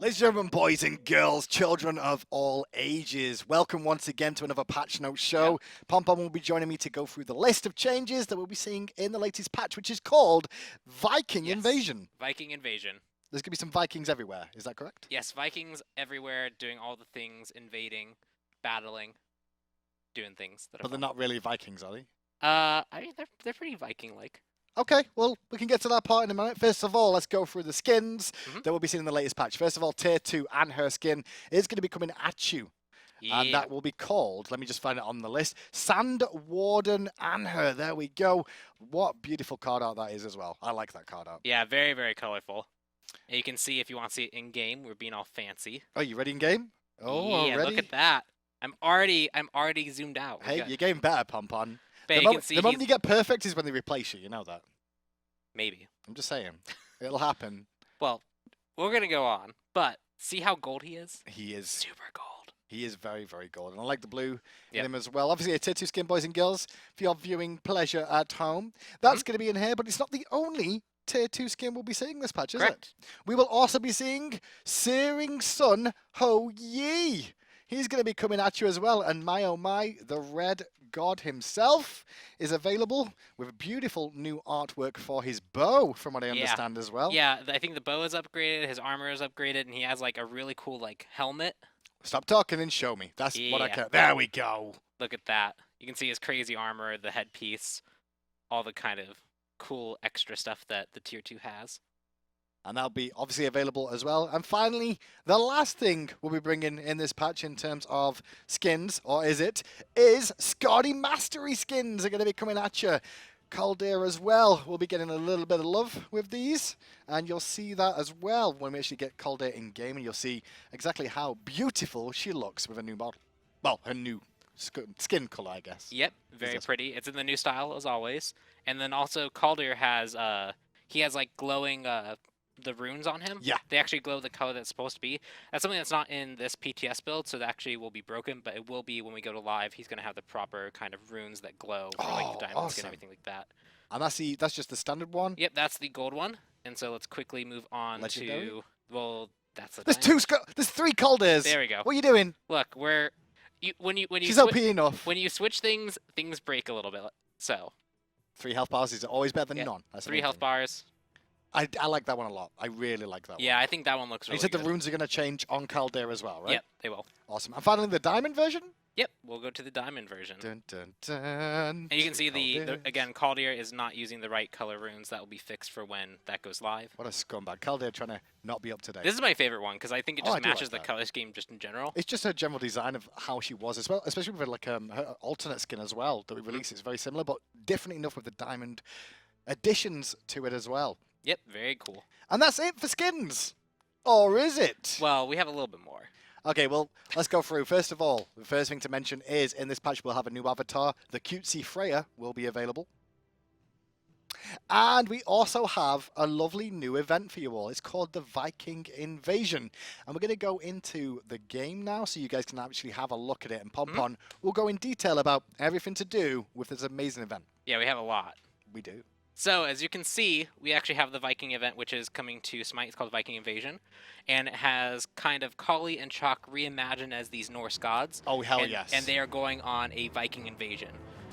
Ladies and gentlemen, boys and girls, children of all ages, welcome once again to another Patch Note show. Yep. Pom-Pom will be joining me to go through the list of changes that we'll be seeing in the latest patch, which is called Viking Invasion. Viking Invasion. There's going to be some Vikings everywhere, is that correct? Yes, Vikings everywhere doing all the things, invading, battling, doing things that are But they're fun. not really Vikings, are they? I mean, they're pretty Viking-like. Okay, well, we can get to that part in a minute. First of all, let's go through the skins Mhm. that we'll be seeing in the latest patch. First of all, Tier 2 and her skin is going to be coming at you. And Yeah. that will be called, let me just find it on the list, Sand Warden and her. There we go. What beautiful card art that is as well. I like that card art. Yeah, very, very colorful. And you can see if you want to see it in game, we're being all fancy. Oh, you ready in game? Oh, yeah, already? look at that. I'm already zoomed out. Hey, you're getting better, Pom-Pom. But The you moment, can see the moment he's- you get perfect is when they replace you. You know that. maybe. I'm just saying. It'll happen. Well, we're gonna go on, but see how gold he is? He is Super gold. He is very, very gold. And I like the blue in Yep. him as well. Obviously, a Tier 2 skin, boys and girls, for your viewing pleasure at home. That's going to be in here, but it's not the only Tier 2 skin we'll be seeing this patch, is Correct. it? We will also be seeing Searing Sun Ho Yi. He's going to be coming at you as well. And my oh my, the Red God himself is available with beautiful new artwork for his bow, from what I Yeah. understand as well. Yeah, I think the bow is upgraded, his armor is upgraded, and he has like a really cool like helmet. Stop talking and show me. That's what I Yeah. care. There we go. Look at that. You can see his crazy armor, the headpiece, all the kind of cool extra stuff that the Tier 2 has. And that'll be obviously available as well. And finally, the last thing we'll be bringing in this patch in terms of skins, or is Scotty Mastery skins are going to be coming at you. Caldera as well. We'll be getting a little bit of love with these. And you'll see that as well when we actually get Caldera in game. And you'll see exactly how beautiful she looks with a new model. Well, her new skin color, I guess. Yep, very this- pretty. It's in the new style as always. And then also Calder has he has like glowing the runes on him. Yeah. They actually glow the color that's supposed to be. That's something that's not in this PTS build, so that actually will be broken, but it will be when we go to live. He's going to have the proper kind of runes that glow for like Oh, the diamond awesome. skin and everything like that. And that's just the standard one. Yep, that's the gold one. And so let's quickly move on Legendary? to that's the There's diamond. there's 3 Calderas. There we go. What are you doing? Look, when you She's OP enough. when you switch things, things break a little bit. So 3 health bars is always better than Yeah, none. That's the 3 main health thing. bars. I like that one a lot. I really like that one. Yeah, I think that one looks And really you said good. the runes are going to change on Caldera as well, right? Yep, they will. Awesome. And finally, the diamond version? Yep, we'll go to the diamond version. Dun, dun, dun. And you can see the Calderas. again, Caldear is not using the right color runes. That will be fixed for when that goes live. What a scumbag. Caldera trying to not be up to date. This is my favorite one because I think it Oh, I just do like matches the that. color scheme just in general. It's just her general design of how she was as well, especially with like her alternate skin as well that we released. It's very similar, but different enough with the diamond additions to it as well. Yep, very cool. And that's it for skins. Or is it? Well, we have a little bit more. Okay, well, let's go through. First of all, the first thing to mention is in this patch we'll have a new avatar. The cutesy Freya will be available. And we also have a lovely new event for you all. It's called the Viking Invasion. And we're going to go into the game now so you guys can actually have a look at it. And Pom-Pom will go in detail about everything to do with this amazing event. Yeah, we have a lot. We do. So, as you can see, we actually have the Viking event, which is coming to SMITE. It's called Viking Invasion. And it has kind of Kali and Chalk reimagined as these Norse gods. Oh, hell and, yes. And they are going on a Viking invasion.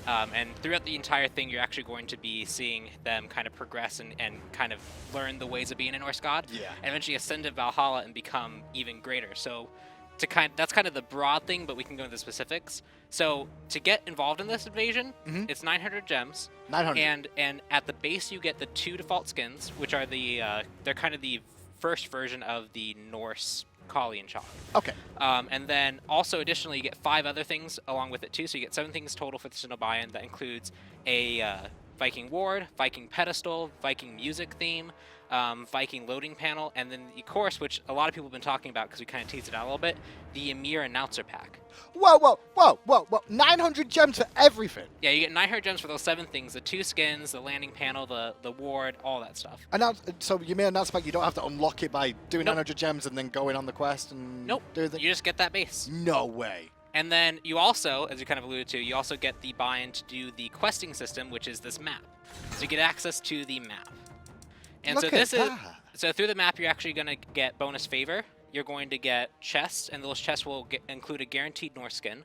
And throughout the entire thing, you're actually going to be seeing them kind of progress and kind of learn the ways of being a Norse god. Yeah. And eventually ascend to Valhalla and become even greater. So that's kind of the broad thing, but we can go into the specifics. So to get involved in this invasion, it's 900 gems. 900. And at the base, you get the 2 default skins, which are they're kind of the first version of the Norse Kali and Chalk. Okay. And then also additionally, you get 5 other things along with it too. So you get 7 things total for the Cenobian. That includes a Viking ward, Viking pedestal, Viking music theme, Viking loading panel, and then the course, which a lot of people have been talking about because we kind of teased it out a little bit, the Emir announcer pack. Whoa, whoa, whoa, whoa, whoa. 900 gems for everything. Yeah, you get 900 gems for those 7 things: the 2 skins, the landing panel, the ward, all that stuff. So you may announce back you don't have to unlock it by doing Nope. 900 gems and then going on the quest and Nope, do the... you just get that base. No way. And then you also, as you kind of alluded to, you also get the buy-in to do the questing system, which is this map. So you get access to the map. And Look so at this is that. so through the map, you're actually going to get bonus favor. you're going to get chests, and those chests will include a guaranteed Norse skin.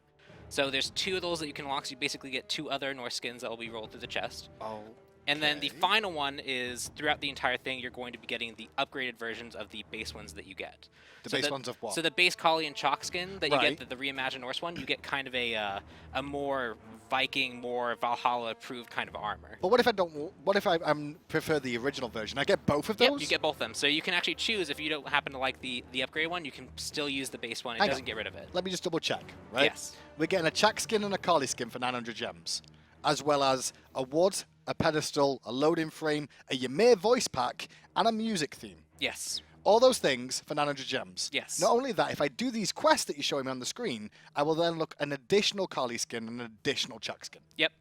So there's 2 of those that you can unlock, so you basically get 2 other Norse skins that will be rolled through the chest. Oh. And then the final one is, throughout the entire thing, you're going to be getting the upgraded versions of the base ones that you get. The base ones of what? So the base Kali and Chalk skin that you Right. get, the reimagined Norse one, you get kind of a more Viking, more Valhalla-approved kind of armor. But what if I don't? What if I prefer the original version? I get both of those? Yep, you get both of them. So you can actually choose, if you don't happen to like the upgrade one, you can still use the base one. It doesn't get rid of it. Let me just double check, right? Yes. We're getting a Chak skin and a Kali skin for 900 gems, as well as a wood, a pedestal, a loading frame, a Ymir voice pack, and a music theme. Yes. All those things for 900 gems. Yes. Not only that, if I do these quests that you're showing me on the screen, I will then look an additional Kali skin and an additional Chak skin. Yep.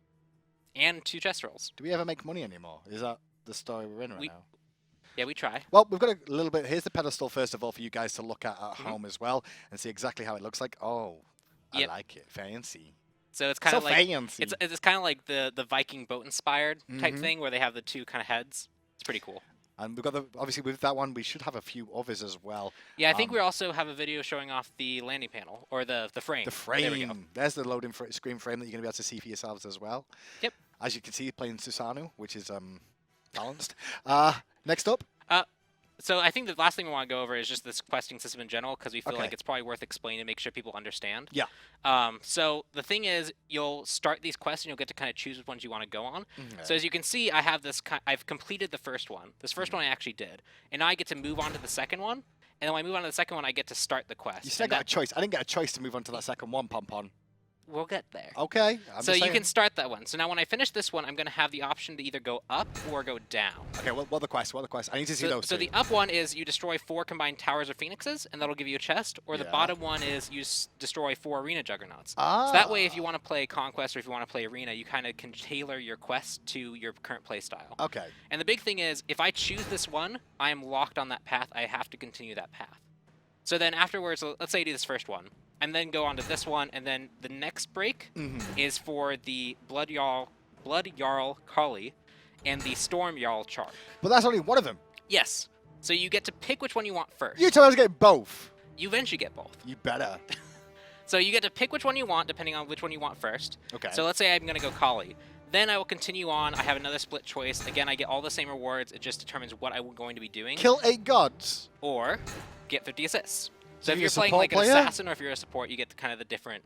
And 2 chest rolls. Do we ever make money anymore? Is that the story we're in right now? Yeah, we try. Well, we've got a little bit. Here's the pedestal, first of all, for you guys to look at home as well and see exactly how it looks like. Oh, I like it. Fancy. So it's kind of like fancy. it's kind of like the Viking boat inspired type thing where they have the 2 kind of heads. It's pretty cool. And we've got obviously with that one, we should have a few others as well. Yeah, I think we also have a video showing off the landing panel or the frame. The frame. There we go. There's the loading screen frame that you're going to be able to see for yourselves as well. Yep. As you can see, playing Susanu, which is balanced. Next up. So I think the last thing we want to go over is just this questing system in general, because we feel Okay. like it's probably worth explaining to make sure people understand. Yeah. So the thing is, you'll start these quests and you'll get to kind of choose which ones you want to go on. Okay. So as you can see, I have this. I've completed the first one. This first one I actually did, and now I get to move on to the second one. And then when I move on to the second one, I get to start the quest. You still got a choice. I didn't get a choice to move on to that second one, Pompon. We'll get there. Okay. So you can start that one. So now when I finish this one, I'm going to have the option to either go up or go down. Okay, what are the quests? What are the quests? I need to see those So two. the up one is you destroy 4 combined towers or phoenixes, and that'll give you a chest. Or the Yeah. bottom one is you destroy 4 arena juggernauts. Ah. So that way, if you want to play conquest or if you want to play arena, you kind of can tailor your quest to your current play style. Okay. And the big thing is, if I choose this one, I am locked on that path. I have to continue that path. So then afterwards, let's say I do this first one, and then go on to this one, and then the next break is for the Blood Jarl Kali and the Storm Jarl Chark. But that's only one of them. Yes. So you get to pick which one you want first. You told us to get both. You eventually get both. You better. So you get to pick which one you want, depending on which one you want first. Okay. So let's say I'm going to go Kali. Then I will continue on. I have another split choice. Again, I get all the same rewards. It just determines what I'm going to be doing. Kill 8 gods. Or get 50 assists. So So if you're you're a playing support like an player? assassin or if you're a support, you get the kind of the different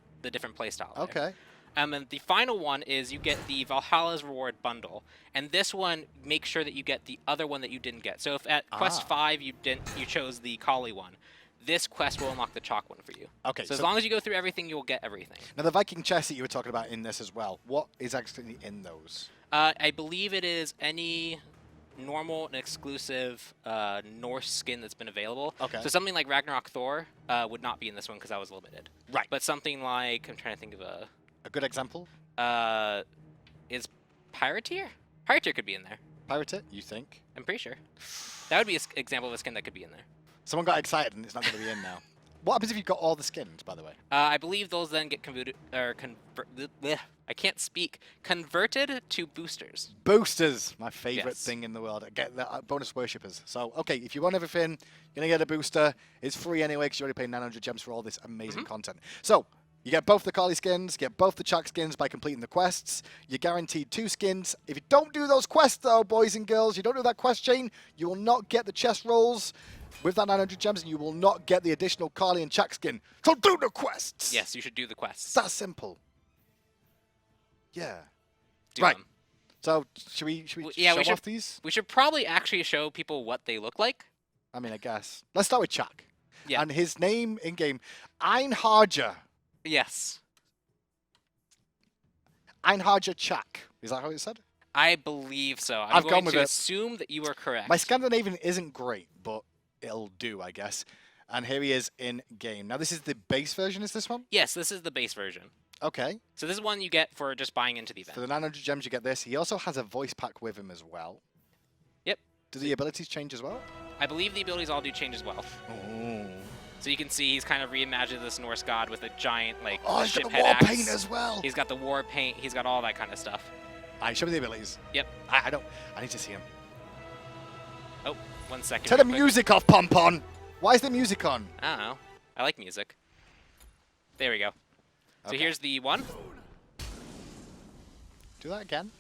play style. there. Okay. And then the final one is you get the Valhalla's Reward Bundle, and this one makes sure that you get the other one that you didn't get. So if at quest 5 you chose the Kali one, this quest will unlock the Chalk one for you. Okay. So as long as you go through everything, you'll get everything. Now the Viking chest that you were talking about in this as well. What is actually in those? I believe it is any normal and exclusive Norse skin that's been available. Okay. So something like Ragnarok Thor would not be in this one because that was limited. Right. But something like, I'm trying to think of A good example? is Pirateer? Pirateer could be in there. Pirate it, you think? I'm pretty sure. That would be an example of a skin that could be in there. Someone got excited and it's not going to be in now. What happens if you've got all the skins, by the way? I believe those then get converted to boosters. Boosters, my favorite Yes. thing in the world. Get the bonus worshippers. So, okay, if you want everything, you're going to get a booster. It's free anyway because you're already paying 900 gems for all this amazing content. So, you get both the Kali skins, you get both the Chak skins by completing the quests. You're guaranteed 2 skins. If you don't do those quests, though, boys and girls, you don't do that quest chain, you will not get the chest rolls with that 900 gems, and you will not get the additional Kali and Chak skin. So do the quests! Yes, you should do the quests. It's that simple. Yeah. Do right. them. So, should we yeah, show we should- off these? We should probably actually show people what they look like. I mean, I guess. Let's start with Chak. Yeah. And his name in-game, Einharja. Yes. Einharja Chak. Is that how it's said? I believe so. I've I'm gone going with to it. assume that you are correct. My Scandinavian isn't great, but it'll do, I guess. And here he is in-game. Now, this is the base version, is this one? Yes, this is the base version. Okay. So this is one you get for just buying into the event. For the 900 gems, you get this. He also has a voice pack with him as well. Yep. Do the abilities change as well? I believe the abilities all do change as well. Oh. So you can see he's kind of reimagined this Norse god with a giant, like, Oh, he's ship got the head war axe. paint as well. He's got the war paint. He's got all that kind of stuff. All right, show me the abilities. Yep. I don't. I need to see him. Oh, 1 second. Turn the real quick. music off, Pompon. Why is the music on? I don't know. I like music. There we go. So Okay. here's the one. Do that again.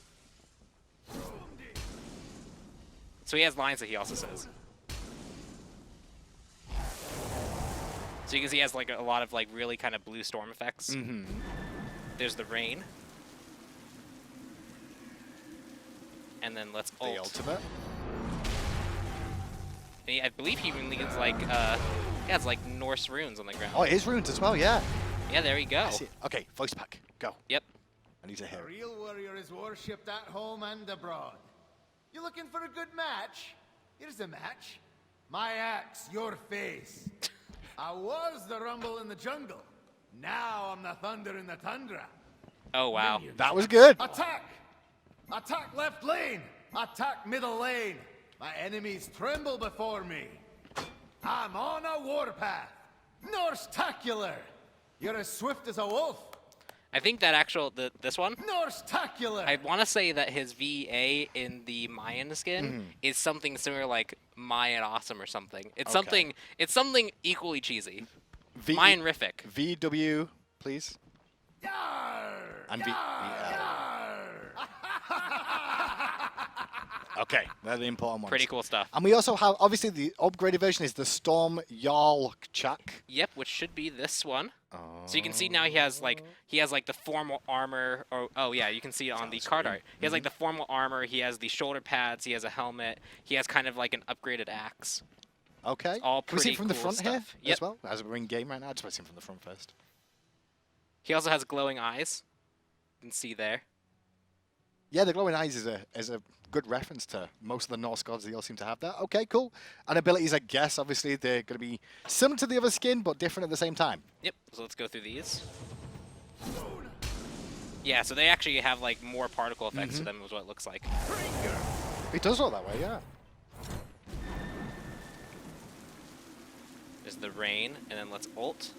So he has lines that he also says. So you can see he has like a lot of like really kind of blue storm effects. Mm-hmm. There's the rain. And then let's ult. The ultimate. And I believe he even leaves like he has like Norse runes on the ground. Oh, it is runes as well, yeah. Yeah, there you go. I see it. Okay, voice pack, go. Yep. I need to hear A it. real warrior is worshipped at home and abroad. You looking for a good match? Here's a match. My axe, your face. I was the rumble in the jungle. Now I'm the thunder in the tundra. Oh wow. That was good. Attack! Attack left lane! Attack middle lane! My enemies tremble before me. I'm on a warpath. Norse-tacular! You're as swift as a wolf. I think that this one, Norse-tacular! I want to say that his VA in the Mayan skin is something similar like Mayan Awesome or something. It's Okay. something equally cheesy. V Mayan-rific. VW, please. Yarr! And Yarr! Okay, they're the important ones. Pretty cool stuff. And we also have, obviously, the upgraded version is the Storm Jarl Chak. Yep, which should be this one. So you can see now he has like the formal armor. Or oh yeah, you can see it on the card art. He has like the formal armor. He has the shoulder pads. He has a helmet. He has kind of like an upgraded axe. Okay. All Can we see pretty it from the cool front here stuff. Yep. as well? As we're in game right now, I just want to see him from the front first. He also has glowing eyes. You can see there. Yeah, the glowing eyes is a good reference to most of the Norse gods. They all seem to have that. Okay, cool. And abilities, I guess, obviously, they're going to be similar to the other skin, but different at the same time. Yep. So let's go through these. Yeah, so they actually have like more particle effects to them, is what it looks like. It does all that way, yeah. There's the rain, and then let's ult.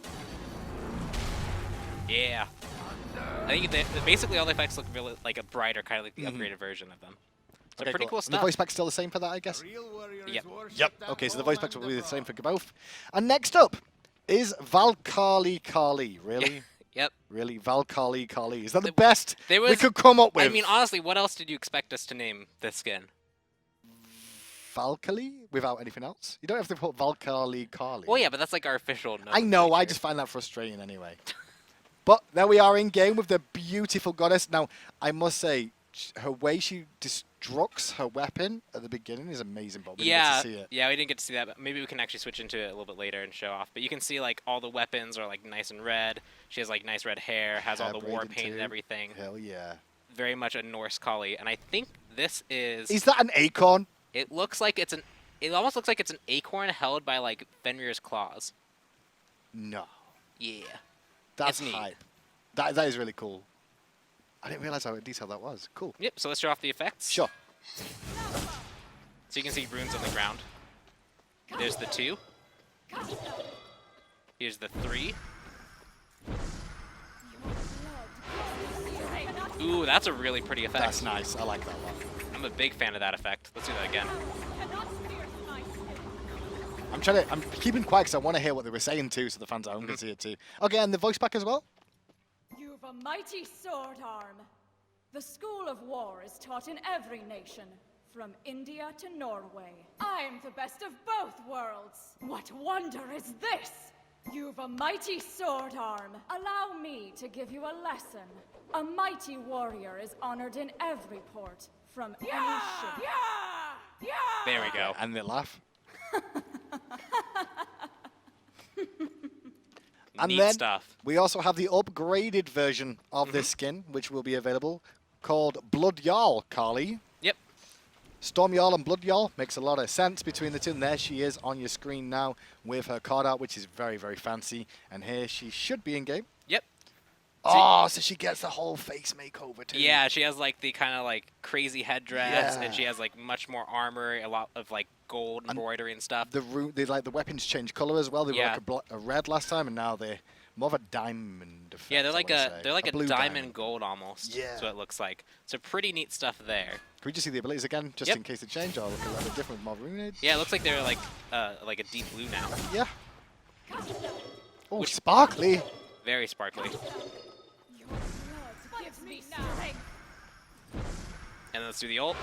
Yeah. I think basically all the effects look really like a brighter, kind of like the upgraded version of them. So Okay, pretty cool And stuff. the voice pack's still the same for that, I guess? Real warrior is Yep. worshipped Yep. at Okay, so the home voice packs will and be the same for abroad. both. And next up is Valkali Kali. Really? Yep. Really? Valkali Kali. Is that the There- best there we was- could come up with? I mean, honestly, what else did you expect us to name this skin? Valkali? Without anything else? You don't have to put Valkali Kali. Well, yeah, but that's like our official I know, I nomenclature. just find that frustrating anyway. But there we are in game with the beautiful goddess. Now, I must say, her way she destructs her weapon at the beginning is amazing, but we didn't get to see it. Yeah, we didn't get to see that, but maybe we can actually switch into it a little bit later and show off. But you can see like all the weapons are like nice and red. She has like nice red hair, has all the war Hair-braided paint and too. everything. Hell yeah. Very much a Norse collie, and I think this is. Is that an acorn? It looks like it's an. It almost looks like it's an acorn held by like Fenrir's claws. No. Yeah. That's It's neat. hype. That is really cool. I didn't realize how detailed that was. Cool. Yep. So let's show off the effects. Sure. So you can see runes on the ground. There's the 2. Here's the 3. Ooh, that's a really pretty effect. That's nice. I like that a lot. I'm a big fan of that effect. Let's do that again. I'm keeping quiet because I want to hear what they were saying too, so the fans at home can see it too. Okay, and the voice pack as well? You've a mighty sword arm. The school of war is taught in every nation, from India to Norway. I'm the best of both worlds. What wonder is this? You've a mighty sword arm. Allow me to give you a lesson. A mighty warrior is honored in every port, from any ship. There we go. And they laugh. And Neat then stuff. we also have the upgraded version of this skin, which will be available, called Blood Jarl Kali. Yep. Storm Jarl and Blood Jarl makes a lot of sense between the two. And there she is on your screen now with her card art, which is very, very fancy. And here she should be in game. Yep. Oh, so she gets the whole face makeover too. Yeah, she has like the kind of like crazy headdress, Yeah. and she has like much more armor, a lot of like gold embroidery and stuff. The weapons change color as well. They Yeah. were like a red last time, and now they're more of a diamond effect. Yeah, they're I like wanna a say. they're like a blue diamond gold almost. Yeah. That's what it looks like. So pretty neat stuff there. Can we just see the abilities again, just Yep. in case they change, or look a little bit different with originated? Yeah, it looks like they're like a deep blue now. Yeah. Oh, sparkly. Very sparkly. Your blood gives me strength. And let's do the ult.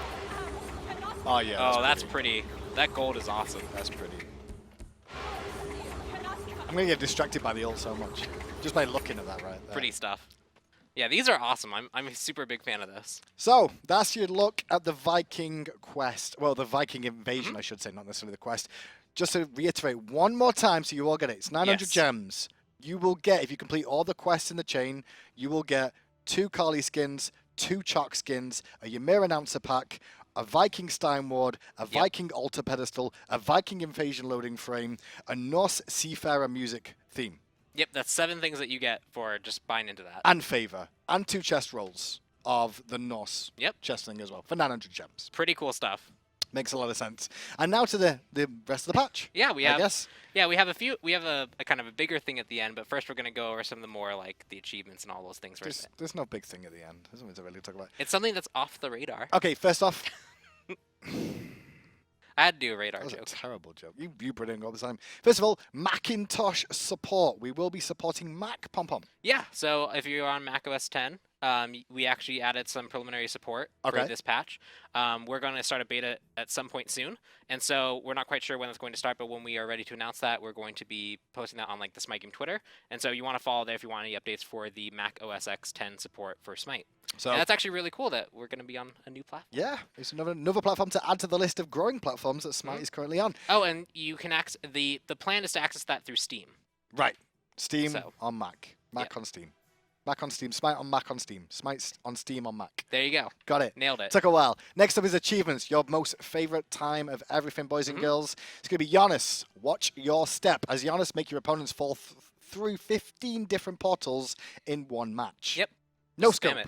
Cannot Oh yeah. Oh, that's pretty. That gold is awesome. That's pretty. cannot I'm gonna get distracted by the ult so much, just by looking at that right there. Pretty stuff. Yeah, these are awesome. I'm a super big fan of this. So that's your look at the Viking quest. Well, the Viking Invasion, I should say, not necessarily the quest. Just to reiterate one more time, so you all get it. It's 900 Yes. gems. You will get, if you complete all the quests in the chain, you will get 2 Kali skins, 2 Chalk skins, a Ymir announcer pack, a Viking Stein Ward, a Viking altar pedestal, a Viking Invasion loading frame, a Norse Seafarer music theme, Yep, that's 7 things that you get for just buying into that. and favor, and 2 chest rolls of the Norse Yep. chest thing as well for 900 gems. Pretty cool stuff. Makes a lot of sense. And now to the rest of the patch. Yeah, we I have. guess. Yeah, we have a kind of a bigger thing at the end, but first we're gonna go over some of the more like the achievements and all those things first. There's no big thing at the end. There's nothing to really talk about. It's something that's off the radar. Okay, first off, I had to do a radar that was a joke. terrible joke. You bring it all the time. First of all, Macintosh support. We will be supporting Mac Pom Pom. Yeah, so if you're on macOS 10, we actually added some preliminary support Okay. for this patch. We're going to start a beta at some point soon, and so we're not quite sure when it's going to start, but when we are ready to announce that, we're going to be posting that on like the Smite Game Twitter, and so you want to follow there if you want any updates for the Mac OS X 10 support for Smite. So And that's actually really cool that we're going to be on a new platform. yeah, it's another platform to add to the list of growing platforms that Smite is currently on. Oh, and you can access the plan is to access that through Steam. Right. Steam So, on Mac. Mac yeah. on Steam. Mac on Steam. Smite on Mac on Steam. Smite on Steam on Mac. There you go. Got it. Nailed it. Took a while. Next up is achievements. Your most favorite time of everything, boys and girls. It's going to be Giannis. Watch your step. As Giannis, make your opponents fall through 15 different portals in one match. Yep. No Spam scope. it.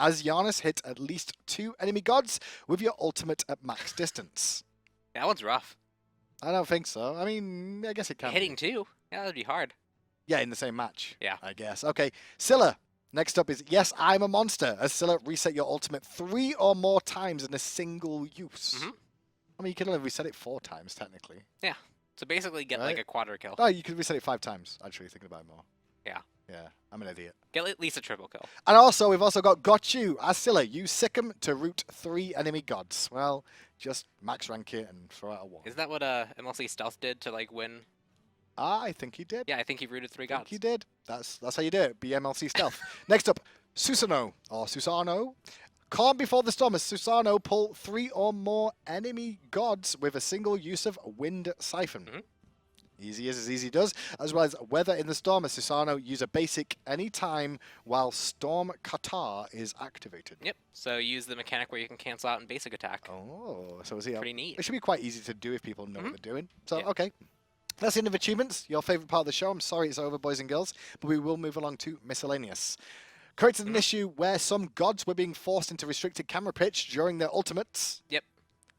As Giannis hit at least 2 enemy gods with your ultimate at max distance. That one's rough. I don't think so. I mean, I guess it can. Hitting 2? Yeah, that'd be hard. Yeah, in the same match. Yeah. I guess. Okay. Scylla. Next up is Yes, I'm a Monster. As Scylla, reset your ultimate 3 or more times in a single use. Mhm. I mean, you can only reset it 4 times, technically. Yeah. So basically get like Right. a quadra kill. Oh, you could reset it 5 times, actually, thinking about it more. Yeah. Yeah, I'm an idiot. Get at least a triple kill. And also, we've also got you. As Scylla, use Sikkim to root 3 enemy gods. Well, just max rank it and throw out a 1. Isn't that what MLC Stealth did to like win? I think he did. Yeah, I think he rooted 3 I think gods. he did. That's how you do it. BMLC stealth. Next up, Susano or Susano. Calm before the storm. As Susano, pull 3 or more enemy gods with a single use of Wind Siphon. Mhm. Easy as easy does. As well as Weather in the Storm. As Susano, use a basic anytime while Storm Qatar is activated. Yep. So use the mechanic where you can cancel out in basic attack. Oh, so is he? Pretty neat. It should be quite easy to do if people know what they're doing. So, Yeah. okay. That's the end of achievements, your favorite part of the show. I'm sorry it's over, boys and girls, but we will move along to Miscellaneous. Created an issue where some gods were being forced into restricted camera pitch during their ultimates. Yep.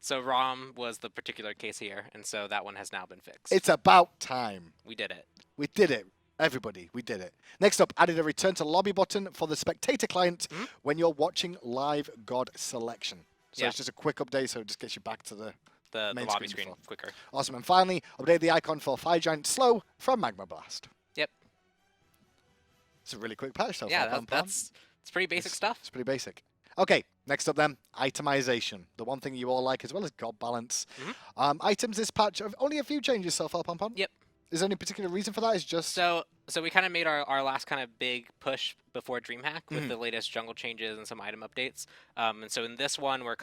So Rom was the particular case here, and so that one has now been fixed. It's about time. We did it. We did it. Everybody, we did it. Next up, added a return to lobby button for the spectator client when you're watching live god selection. So Yeah. it's just a quick update, so it just gets you back to the The main lobby screen screen before. quicker. Awesome. And finally, update the icon for Fire Giant Slow from Magma Blast. Yep. It's a really quick patch so Yeah, far. that's it's pretty basic stuff. It's pretty basic. Okay, next up then, itemization. The one thing you all like, as well as god balance. Items this patch have only a few changes so far, Pom Pom. Yep. Is there any particular reason for that? It's just... So we kind of made our last kind of big push before DreamHack with the latest jungle changes and some item updates. And so in this one, we're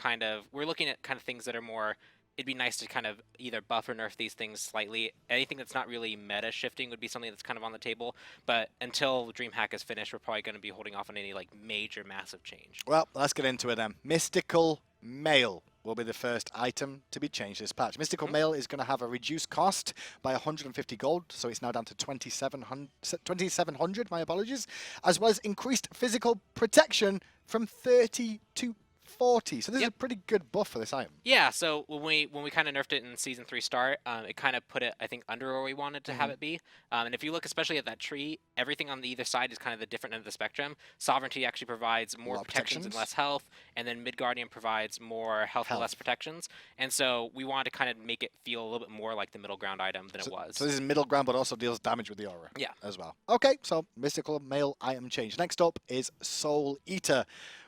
looking at kind of things that are more. It'd be nice to kind of either buff or nerf these things slightly. Anything that's not really meta shifting would be something that's kind of on the table. But until DreamHack is finished, we're probably going to be holding off on any like major massive change. Well, let's get into it then. Mystical Mail will be the first item to be changed this patch. Mystical Mail is going to have a reduced cost by 150 gold, so it's now down to 2,700, my apologies, as well as increased physical protection from 30 to 40. So this is Yep. a pretty good buff for this item. Yeah, so when we kind of nerfed it in Season 3 start, it kind of put it, I think, under where we wanted to have it be. And if you look especially at that tree, everything on the either side is kind of the different end of the spectrum. Sovereignty actually provides more lot of protections and protections. less health, and then Midgardian provides more health and less Health. protections. And so we wanted to kind of make it feel a little bit more like the middle ground item than it was. So this is middle ground, but also deals damage with the aura. Yeah. As well. Okay, so mystical male item change. Next up is Soul Eater.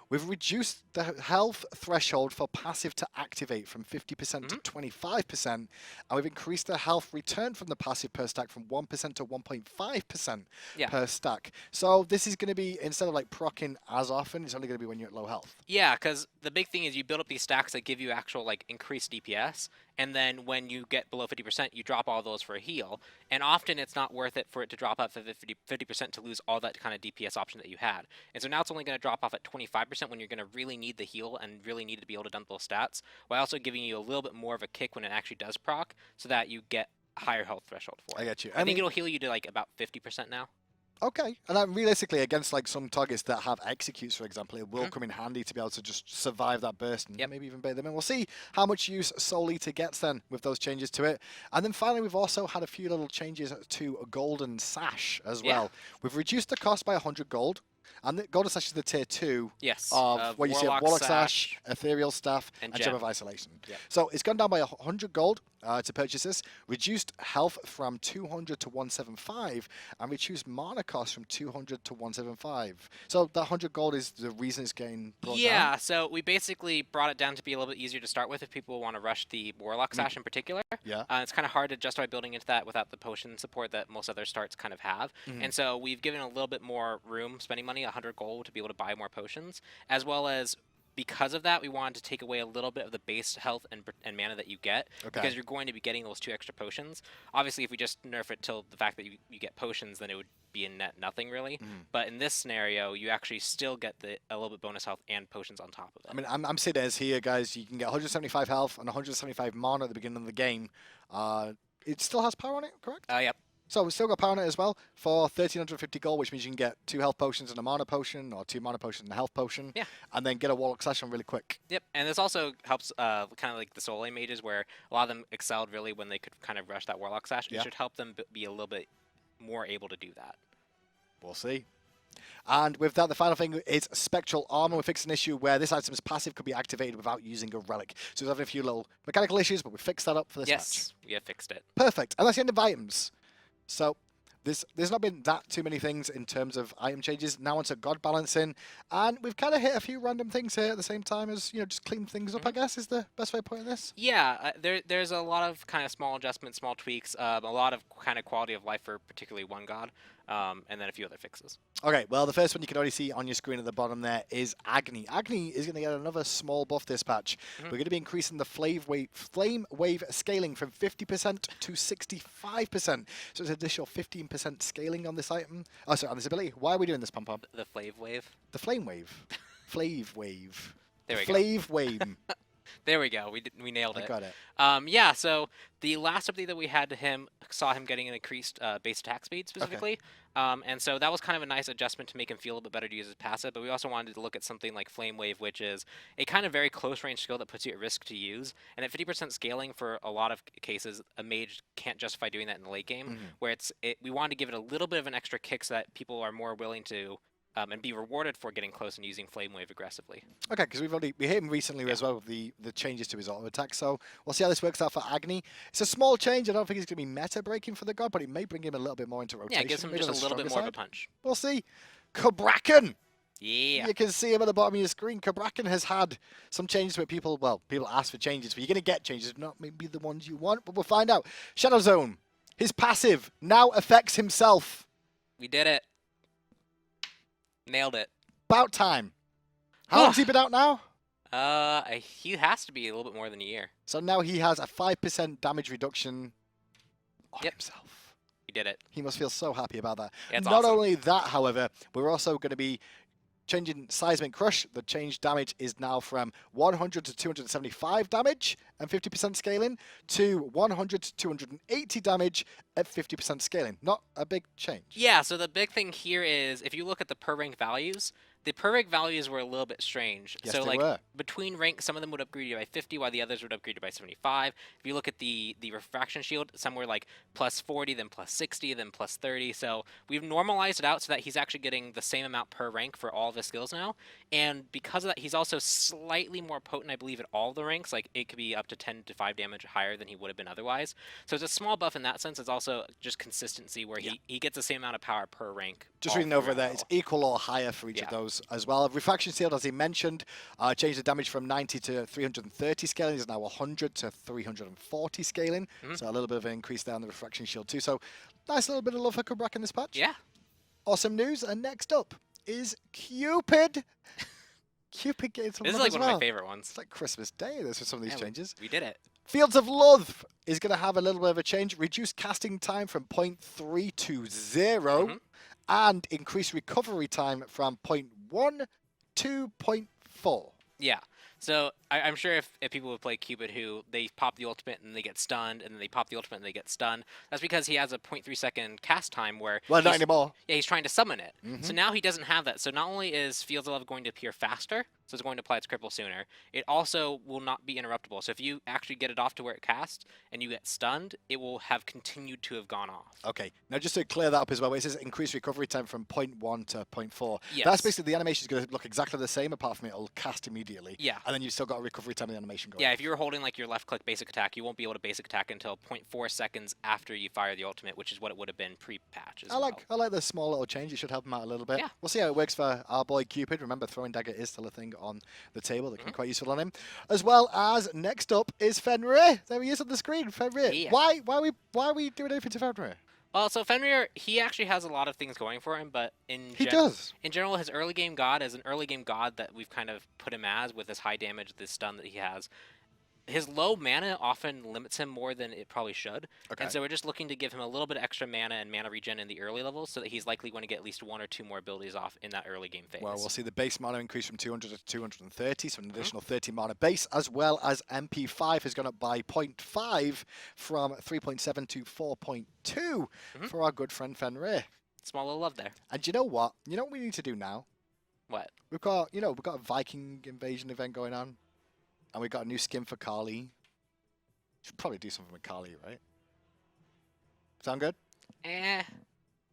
We've reduced the health threshold for passive to activate from 50% to 25%, and we've increased the health return from the passive per stack from 1% to 1.5% per stack. So this is going to be, instead of like proccing as often, it's only going to be when you're at low health. Yeah, because the big thing is you build up these stacks that give you actual like increased DPS, and then when you get below 50%, you drop all those for a heal. And often it's not worth it for it to drop off at 50% to lose all that kind of DPS option that you had. And so now it's only going to drop off at 25% when you're going to really need the heal and really need to be able to dump those stats, while also giving you a little bit more of a kick when it actually does proc, so that you get a higher health threshold for it. I get you. I think it'll heal you to like about 50% now. Okay, and then realistically, against like some targets that have executes, for example, it will come in handy to be able to just survive that burst and maybe even bait them in. We'll see how much use Soul Eater gets then with those changes to it. And then finally, we've also had a few little changes to a Golden Sash as well. We've reduced the cost by 100 gold. And the Golden Sash is the tier 2 of what you see of Warlock Sash, Ethereal Staff, and Gem of Isolation. So it's gone down by 100 gold to purchase this, reduced health from 200 to 175, and reduced mana cost from 200 to 175. So that 100 gold is the reason it's getting brought down? So we basically brought it down to be a little bit easier to start with if people want to rush the Warlock Sash in particular. It's kind of hard to justify building into that without the potion support that most other starts kind of have. And so we've given a little bit more room spending money, 100 gold, to be able to buy more potions, as well as because of that, we wanted to take away a little bit of the base health and mana that you get, because you're going to be getting those 2 extra potions. Obviously, if we just nerf it till the fact that you get potions, then it would be in net nothing, really. But in this scenario, you actually still get a little bit bonus health and potions on top of it. I mean, I'm sitting as here, guys. You can get 175 health and 175 mana at the beginning of the game. It still has power on it, correct? Yep. So we've still got power on it as well for 1,350 gold, which means you can get 2 health potions and a mana potion, or 2 mana potions and a health potion. And then get a Warlock Sash on really quick. Yep, and this also helps kind of like the Soul mages, where a lot of them excelled really when they could kind of rush that Warlock Sash. It should help them be a little bit more able to do that. We'll see. And with that, the final thing is Spectral Armor. We fixed an issue where this item's passive could be activated without using a relic. So we're having a few little mechanical issues, but we fixed that up for this patch. We have fixed it. Perfect. And that's the end of items. So there's not been that too many things in terms of item changes. Now onto God balancing, and we've kind of hit a few random things here at the same time as, you know, just clean things up, I guess, is the best way of putting this. Yeah, there's a lot of kind of small adjustments, small tweaks, a lot of kind of quality of life for particularly one god, and then a few other fixes. Okay, well, the first one you can already see on your screen at the bottom there is Agni. Agni is going to get another small buff this patch. We're going to be increasing the flame wave scaling from 50% to 65%. So it's an additional 15% scaling on this item. Oh, sorry, on this ability. Why are we doing this, Pom Pom? The Flave Wave. The flame wave. Flave wave. There we go. Flave wave. There we go. We nailed it. I got it. Yeah, so the last update that we had to him saw him getting an increased base attack speed specifically. And so that was kind of a nice adjustment to make him feel a little bit better to use his passive. But we also wanted to look at something like Flame Wave, which is a kind of very close range skill that puts you at risk to use. And at 50% scaling, for a lot of cases, a mage can't justify doing that in the late game, where we wanted to give it a little bit of an extra kick so that people are more willing to and be rewarded for getting close and using Flame Wave aggressively. Okay, because we hit him recently as well with the changes to his auto attack, so we'll see how this works out for Agni. It's a small change. I don't think it's going to be meta breaking for the god, but it may bring him a little bit more into rotation. Yeah, it gives him just a little bit more of a punch. We'll see. Cabrakan! Yeah. You can see him at the bottom of your screen. Cabrakan has had some changes where people ask for changes, but you're going to get changes, not maybe the ones you want, but we'll find out. Shadow Zone. His passive now affects himself. We did it. Nailed it. About time. How long's he been out now? He has to be a little bit more than a year. So now he has a 5% damage reduction on himself. He did it. He must feel so happy about that. Yeah, Not awesome. only that, however, we're also going to be changing Seismic Crush. The change damage is now from 100 to 275 damage and 50% scaling to 100 to 280 damage at 50% scaling. Not a big change. Yeah, so the big thing here is if you look at the per rank values, the per rank values were a little bit strange. Yes, so they like were. between ranks, some of them would upgrade you by 50, while the others would upgrade you by 75. If you look at the refraction shield, some were like plus 40, then plus 60, then plus 30. So we've normalized it out so that he's actually getting the same amount per rank for all of his skills now. And because of that, he's also slightly more potent, I believe, at all the ranks. Like it could be up to 10 to 5 damage higher than he would have been otherwise. So it's a small buff in that sense. It's also just consistency where he gets the same amount of power per rank. Just all reading over throughout there, the it's level. equal or higher for each of those as well. Refraction shield, as he mentioned, changed the damage from 90 to 330 scaling. Is now 100 to 340 scaling. So a little bit of an increase there on the refraction shield too. So nice little bit of love for Kubrak in this patch. Yeah. Awesome news. And next up is Cupid. Cupid getting some This is love like as one well. of my favorite ones. It's like Christmas Day. This for some of these Yeah, changes. We did it. Fields of Love is going to have a little bit of a change. Reduce casting time from 0.3 to 0. And increase recovery time from 0.1 to 0.4. Yeah. So I'm sure if people would play Cupid who they pop the ultimate and they get stunned, and then they pop the ultimate and they get stunned, that's because he has a 0.3 second cast time where Well, not he's- anymore. Yeah, he's trying to summon it. So now he doesn't have that. So not only is Fields of Love going to appear faster, so it's going to apply its cripple sooner, it also will not be interruptible. So if you actually get it off to where it casts and you get stunned, it will have continued to have gone off. Okay, now just to clear that up as well, it says increase recovery time from 0.1 to 0.4. Yes. That's basically the animation is going to look exactly the same, apart from it'll cast immediately. Yeah. And then you've still got a recovery time of the animation going. Yeah, if you're holding like your left click basic attack, you won't be able to basic attack until 0.4 seconds after you fire the ultimate, which is what it would have been pre-patch as I like the small little change. It should help him out a little bit. Yeah. We'll see how it works for our boy Cupid. Remember, throwing dagger is still a thing on the table that can be quite useful on him. As well as next up is Fenrir. There he is on the screen. Fenrir. Yeah. Why are we doing anything to Fenrir? Well, so Fenrir, he actually has a lot of things going for him, but in does. In general, his early game god, as an early game god that we've kind of put him as with this high damage, this stun that he has, his low mana often limits him more than it probably should. Okay. And so we're just looking to give him a little bit of extra mana and mana regen in the early levels so that he's likely going to get at least 1 or 2 more abilities off in that early game phase. Well, we'll see the base mana increase from 200 to 230, so an additional 30 mana base, as well as MP5 has gone up by 0.5 from 3.7 to 4.2 for our good friend Fenrir. Small little love there. And you know what? You know what we need to do now? What? We've got a Viking Invasion event going on, and we've got a new skin for Kali. Should probably do something with Kali, right? Sound good? I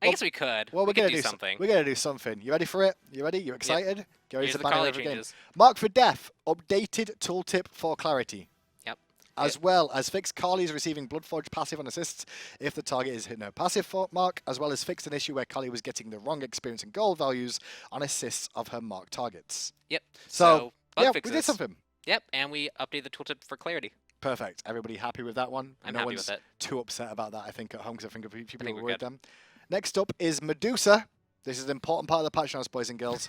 Well- guess we could. Well, we we're could gonna do do something. We're gonna do something. You ready for it? You ready? You excited? Get ready Here's to the ban Kali every game. changes. Mark for Death. Updated tooltip for clarity. Yep. As well as fixed Kali is receiving Bloodforge passive on assists if the target is hitting a passive mark, as well as fixed an issue where Kali was getting the wrong experience and gold values on assists of her marked targets. Yep. So, bug yeah, we fixes. did something. Yep, and we updated the tooltip for clarity. Perfect. Everybody happy with that one? I'm no happy one's with it. too upset about that, I think, at home, because I think a few people think were we're worried good. them. Next up is Medusa. This is an important part of the patch notes, boys and girls.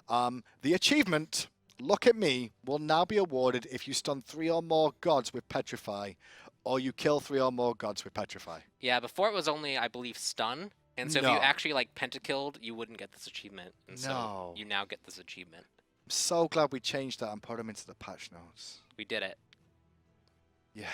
The achievement, Look at Me, will now be awarded if you stun 3 or more gods with Petrify, or you kill 3 or more gods with Petrify. Yeah, before it was only, I believe, stun. And so if No. you actually like pentakilled, you wouldn't get this achievement. And so No. you now get this achievement. I'm so glad we changed that and put them into the patch notes. We did it. Yeah,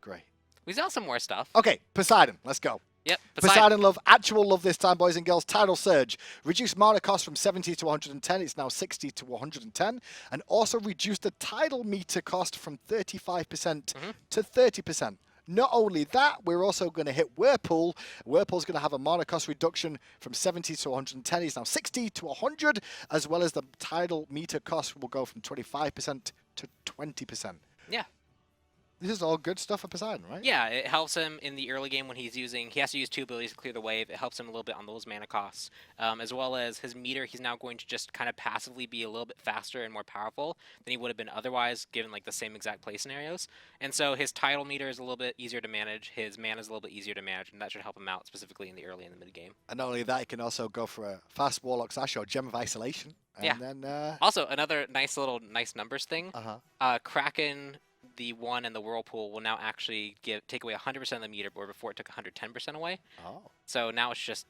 great. We saw some more stuff. Okay, Poseidon, let's go. Yep. Poseidon love, actual love this time, boys and girls. Tidal Surge. Reduced mana cost from 70 to 110. It's now 60 to 110. And also reduced the tidal meter cost from 35% to 30%. Not only that, we're also going to hit Whirlpool. Whirlpool's going to have a mana cost reduction from 70 to 110. It's now 60 to 100, as well as the tidal meter cost will go from 25% to 20%. Yeah. This is all good stuff for Poseidon, right? Yeah, it helps him in the early game when he has to use 2 abilities to clear the wave. It helps him a little bit on those mana costs. As well as his meter, he's now going to just kind of passively be a little bit faster and more powerful than he would have been otherwise, given like the same exact play scenarios. And so his tidal meter is a little bit easier to manage, his mana is a little bit easier to manage, and that should help him out specifically in the early and the mid game. And not only that, he can also go for a fast Warlock Sash or Gem of Isolation. And Yeah. then, Also, another nice numbers thing. uh-huh. Kraken, the 1, and the Whirlpool will now actually take away 100% of the meter, where before it took 110% away. Oh. So now it's just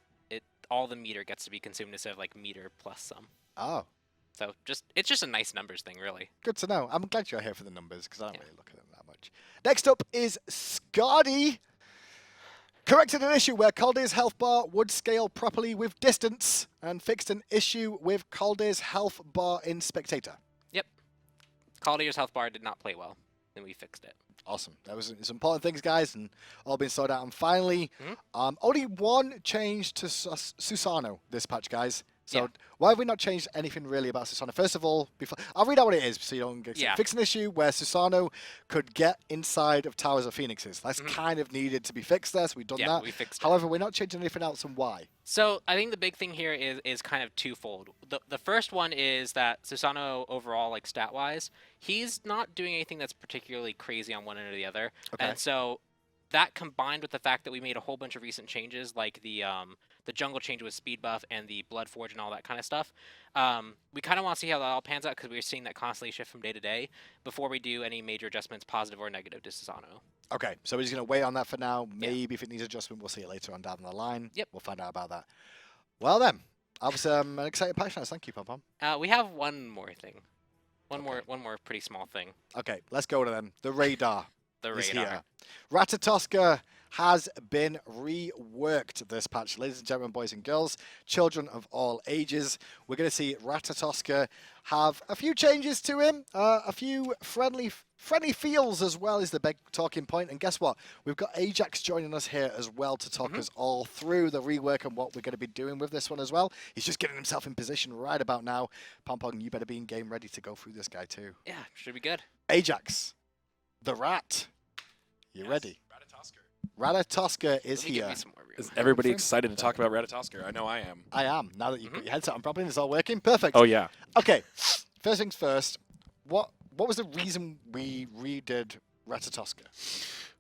all the meter gets to be consumed instead of like meter plus some. Oh. So it's just a nice numbers thing, really. Good to know. I'm glad you're here for the numbers, because I don't really look at them that much. Next up is Skadi. Corrected an issue where Calde's health bar would scale properly with distance, and fixed an issue with Calde's health bar in Spectator. Yep. Caldier's health bar did not play well, and we fixed it. Awesome. That was some important things, guys, and all been sorted out. And finally, only one change to Susano this patch, guys. So why have we not changed anything really about Susano? First of all, before I'll read out what it is so you don't get fix an issue where Susano could get inside of Towers of Phoenixes. That's kind of needed to be fixed there, so we've done that. We fixed it. However, we're not changing anything else, and why? So I think the big thing here is kind of twofold. The first one is that Susano overall, like stat-wise, he's not doing anything that's particularly crazy on one end or the other. Okay. And so that combined with the fact that we made a whole bunch of recent changes, like the jungle change with speed buff and the blood forge and all that kind of stuff, we kind of want to see how that all pans out because we're seeing that constantly shift from day to day before we do any major adjustments, positive or negative, to Susano. Okay, so we're just going to wait on that for now. Maybe if it needs adjustment, we'll see it later on down the line. Yep. We'll find out about that. Well then, obviously an exciting patch notes. Thank you, Pom Pom. We have one more thing. One more pretty small thing. Okay, let's go to them. The radar. The is radar. here. Ratatoskr has been reworked this patch. Ladies and gentlemen, boys and girls, children of all ages, we're going to see Ratatoskr have a few changes to him, a few friendly feels as well is the big talking point. And guess what? We've got Ajax joining us here as well to talk us all through the rework and what we're going to be doing with this one as well. He's just getting himself in position right about now. Pom Pom, you better be in game ready to go through this guy too. Yeah, should be good. Ajax, the rat. You ready? Ratatoskr is here. Is everybody excited to talk about Ratatoskr? I know I am. I am. Now that you've got your headset on properly and it's all working. Perfect. Oh, yeah. Okay. First things first. What was the reason we redid Ratatoskr?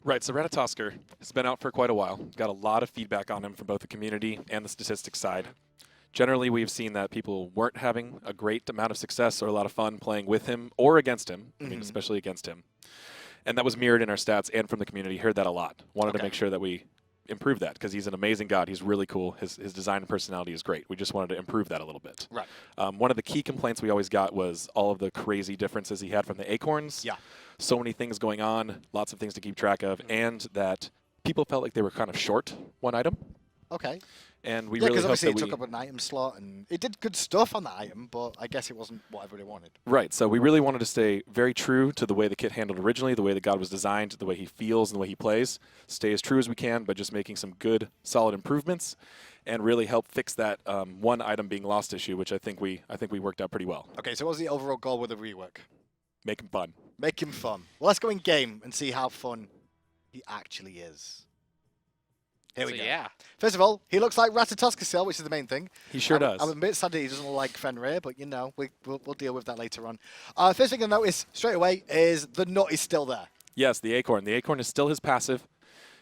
Right, so Ratatoskr has been out for quite a while. Got a lot of feedback on him from both the community and the statistics side. Generally, we've seen that people weren't having a great amount of success or a lot of fun playing with him or against him. I mean, especially against him. And that was mirrored in our stats and from the community. Heard that a lot. Wanted to make sure that we improve that because he's an amazing god. He's really cool. His design and personality is great. We just wanted to improve that a little bit. Right. One of the key complaints we always got was all of the crazy differences he had from the acorns. Yeah. So many things going on, lots of things to keep track of, and that people felt like they were kind of short one item. Okay. And we Yeah, really because hope obviously that it took up an item slot and it did good stuff on that item, but I guess it wasn't what everybody wanted. Right, so we really wanted to stay very true to the way the kit handled originally, the way the god was designed, the way he feels and the way he plays. Stay as true as we can, but just making some good, solid improvements and really help fix that one item being lost issue, which I think we worked out pretty well. Okay, so what was the overall goal with the rework? Make him fun. Make him fun. Well, let's go in game and see how fun he actually is. Here we go. Yeah. First of all, he looks like Ratatoskr still, which is the main thing. He sure does. I'm a bit sad that he doesn't look like Fenrir, but you know, we'll deal with that later on. First thing I notice straight away is the nut is still there. Yes, the acorn. The acorn is still his passive.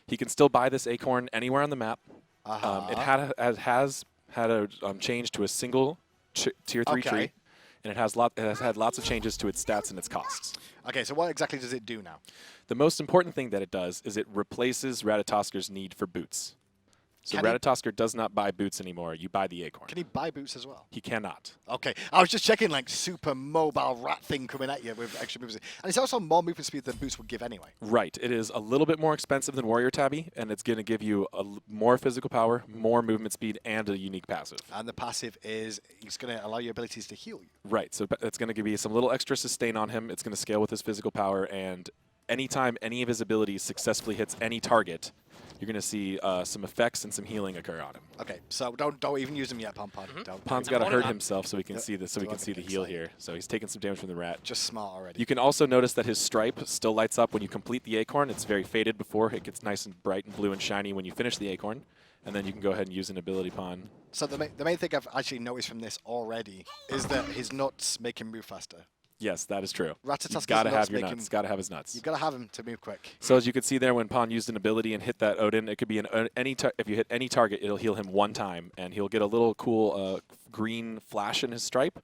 He can still buy this acorn anywhere on the map. It has had a change to a single tier 3 tree, and it has had lots of changes to its stats and its costs. Okay, so what exactly does it do now? The most important thing that it does is it replaces Ratatoskr's need for boots. So Ratatoskr does not buy boots anymore. You buy the acorn. Can he buy boots as well? He cannot. Okay, I was just checking, like, super mobile rat thing coming at you with extra movement. And it's also more movement speed than boots would give anyway. Right. It is a little bit more expensive than Warrior Tabby, and it's going to give you more physical power, more movement speed, and a unique passive. And the passive is it's going to allow your abilities to heal you. Right. So it's going to give you some little extra sustain on him. It's going to scale with his physical power, and anytime any of his abilities successfully hits any target, you're going to see some effects and some healing occur on him. Okay, so don't even use him yet, Pom Pom. Pon's got to hurt himself so we can see this. So we can see the heal here. So he's taking some damage from the rat. Just smart already. You can also notice that his stripe still lights up when you complete the acorn. It's very faded before. It gets nice and bright and blue and shiny when you finish the acorn. And then you can go ahead and use an ability Pon. So the main thing I've actually noticed from this already is that his nuts make him move faster. Yes, that is true. Ratatoskr's got to nuts have your make nuts. him- Got to have his nuts. You've got to have him to move quick. So as you can see there, when Pon used an ability and hit that Odin, it could be if you hit any target, it'll heal him one time, and he'll get a little cool green flash in his stripe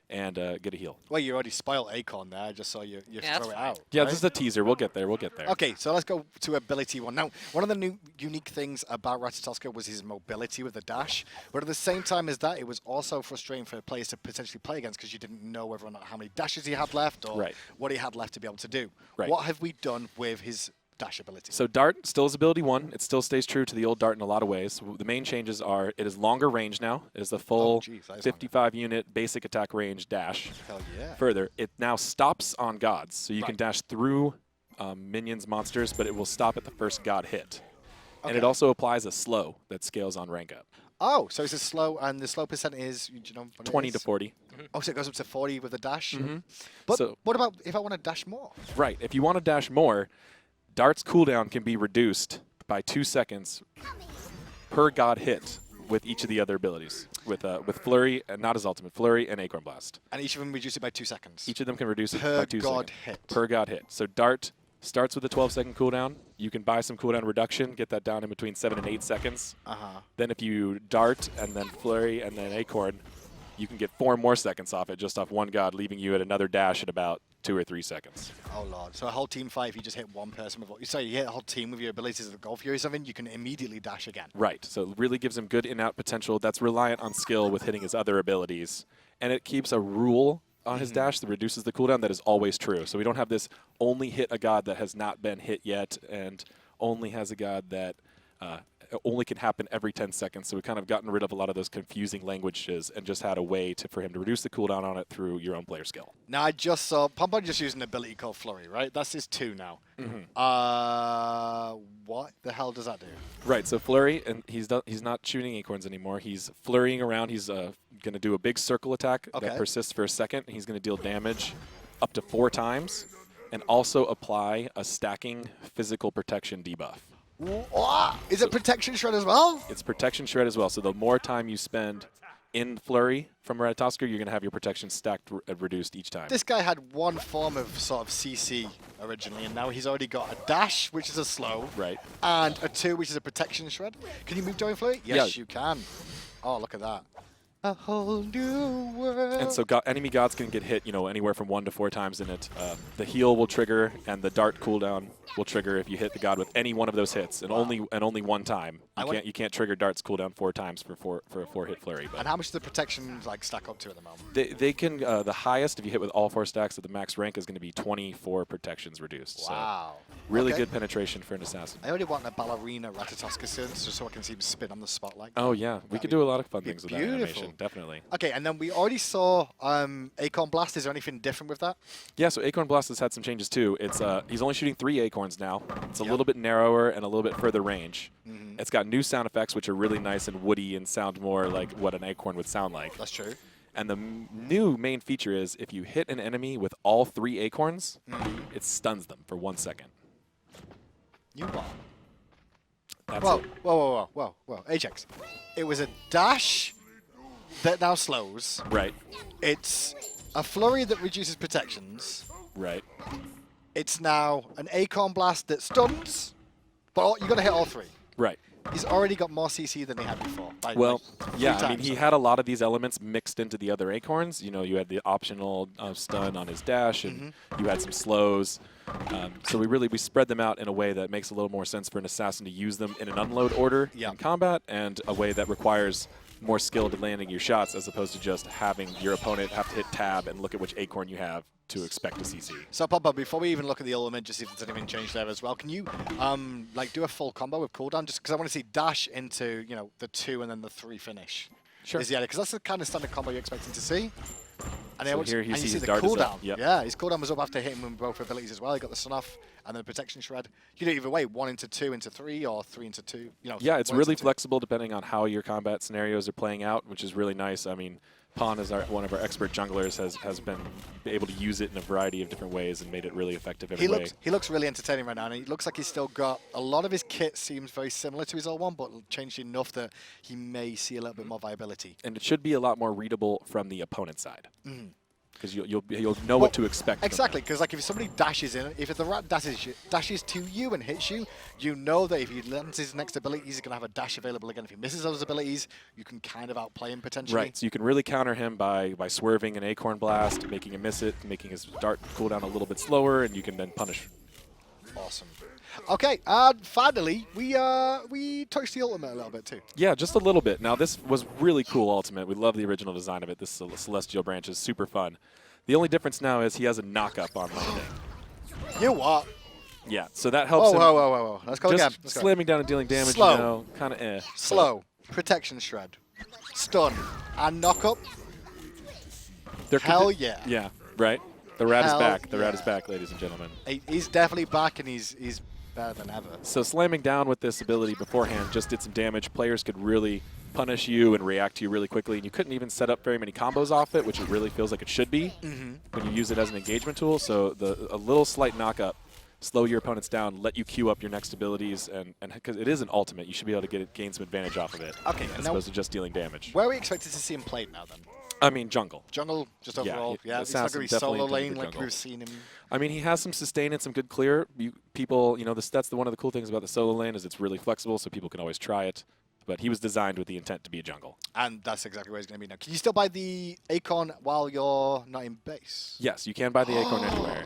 and get a heal. Well, you already spoiled Acorn there. I just saw you throw it out. Yeah, right? this is a teaser. We'll get there. We'll get there. Okay, so let's go to ability one. Now, one of the new unique things about Ratatoskr was his mobility with the dash, but at the same time as that, it was also frustrating for players to potentially play against because you didn't know whether or not how many dashes he had left or what he had left to be able to do. Right. What have we done with his dash ability? So Dart still is ability 1. It still stays true to the old Dart in a lot of ways. The main changes are it is longer range now. It is the full geez, that is 55 unit basic attack range dash. Hell yeah. Further, it now stops on gods. So you can dash through minions, monsters, but it will stop at the first god hit. And it also applies a slow that scales on rank up. Oh, so it's a slow, and the slow percent is, do you know what it 20 is? to 40. Oh, so it goes up to 40 with a dash? Mhm. But So- what about if I want to dash more? Right. If you want to dash more, Dart's cooldown can be reduced by 2 seconds per god hit with each of the other abilities. With Flurry, and not his ultimate, Flurry and Acorn Blast. And each of them reduce it by 2 seconds. Each of them can reduce it Per by 2 god seconds. hit. Per god hit. So Dart starts with a 12-second cooldown. You can buy some cooldown reduction, get that down in between 7 and 8 seconds. Then if you Dart and then Flurry and then Acorn, you can get 4 more seconds off it just off one god, leaving you at another dash at about 2 or 3 seconds. Oh lord! So a whole team fight, if you just hit one person with, sorry, you hit a whole team with your abilities of the Golf Fury or something, you can immediately dash again. Right. So it really gives him good in-out potential. That's reliant on skill with hitting his other abilities, and it keeps a rule on his dash that reduces the cooldown that is always true. So we don't have this only hit a god that has not been hit yet, and only has a god that only can happen every 10 seconds. So we've kind of gotten rid of a lot of those confusing languages and just had a way for him to reduce the cooldown on it through your own player skill. Now I just saw Pompon just used an ability called Flurry, right? That's his 2 now. What the hell does that do? Right. So Flurry, and he's not shooting acorns anymore. He's flurrying around. He's going to do a big circle attack that persists for a second. He's going to deal damage up to 4 times, and also apply a stacking physical protection debuff. Is it protection shred as well? It's protection shred as well. So the more time you spend in Flurry from Ratatoskr, you're going to have your protection stacked reduced each time. This guy had one form of sort of CC originally, and now he's already got a dash, which is a slow, Right. and a 2, which is a protection shred. Can you move during Flurry? Yes, Yeah. you can. Oh, look at that. A whole new world. And so enemy gods can get hit, anywhere from 1 to 4 times in it. The heal will trigger, and the Dart cooldown will trigger if you hit the god with any one of those hits, and only one time. You can't trigger Dart's cooldown 4 times for a 4-hit flurry. But And how much does the protection stack up to at the moment? they can the highest if you hit with all 4 stacks at the max rank is going to be 24 protections reduced. Wow. So really Okay. good penetration for an assassin. I already want a ballerina Ratatoskr just so I can see him spin on the spotlight. Oh yeah, we could do a lot of fun things with that beautiful. animation. Definitely. Okay, and then we already saw Acorn Blast. Is there anything different with that? Yeah, so Acorn Blast has had some changes too. It's he's only shooting 3 acorns now. It's a little bit narrower and a little bit further range. It's got new sound effects which are really nice and woody and sound more like what an acorn would sound like. That's true. And the new main feature is if you hit an enemy with all 3 acorns, it stuns them for 1 second. You what? That's Whoa, it. whoa. Ajax. It was a dash that now slows. Right, It's a flurry that reduces protections. right. It's now an Acorn Blast that stuns, but you're going to hit all 3. Right. He's already got more CC than he had before. By Well, like 3 yeah, I mean, times. he had a lot of these elements mixed into the other acorns. You had the optional stun on his dash, and you had some slows. So we spread them out in a way that makes a little more sense for an assassin to use them in an unload order in combat, and a way that requires more skill to landing your shots as opposed to just having your opponent have to hit tab and look at which acorn you have to expect a CC. So, Papa, before we even look at the element, just see if there's anything changed there as well, can you do a full combo with cooldown? Just because I want to see dash into the 2 and then the 3 finish. Sure. Is the idea, because that's the kind of standard combo you're expecting to see. And So then here you and see you his the dart is cooldown. up, yep. Yeah, his cooldown was up after hitting him with both abilities as well. He got the stun off and then the protection shred. You do it either way, 1 into 2 into 3 or 3 into 2. Yeah, it's 1 really into 2. flexible depending on how your combat scenarios are playing out, which is really nice. I mean, Pon, as one of our expert junglers, has been able to use it in a variety of different ways and made it really effective every way. He looks really entertaining right now, and he looks like he's still got a lot of his kit seems very similar to his old one, but changed enough that he may see a little bit more viability. And it should be a lot more readable from the opponent's side. Because you'll know what to expect. Exactly, because like if somebody dashes in, if the rat dashes to you and hits you, you know that if he lands his next ability, he's going to have a dash available again. If he misses those abilities, you can kind of outplay him potentially. Right, so you can really counter him by swerving an Acorn Blast, making him miss it, making his dart cooldown a little bit slower, and you can then punish. Awesome. Okay, and finally, we touched the ultimate a little bit too. Yeah, just a little bit. Now, this was really cool ultimate. We love the original design of it. This Celestial branch is super fun. The only difference now is he has a knock-up on landing. You what? Yeah, so that helps him. Whoa. Let's go Just again. Let's go. slamming down and dealing damage, Slow. you know, kind of eh. Slow. Protection shred. Stun. And knock up. There Hell yeah. Yeah, right? The rat is Hell back. The rat yeah. is back, ladies and gentlemen. He's definitely back, and he's better than ever. So slamming down with this ability beforehand just did some damage. Players could really punish you and react to you really quickly, and you couldn't even set up very many combos off it, which it really feels like it should be when you use it as an engagement tool. So a little slight knock-up, slow your opponents down, let you queue up your next abilities, and because it is an ultimate, you should be able to gain some advantage off of it, Okay, as now opposed to just dealing damage. where are we expected to see him played now, then? I mean, jungle. Jungle, just Yeah, overall. the Yeah, it's not assassin going to be solo definitely lane intended for like jungle. we've seen him. I mean, he has some sustain and some good clear. People, you know, that's one of the cool things about the solo lane is it's really flexible, so people can always try it. But he was designed with the intent to be a jungle. And that's exactly where he's going to be now. Can you still buy the Acorn while you're not in base? Yes, you can buy the Acorn anywhere.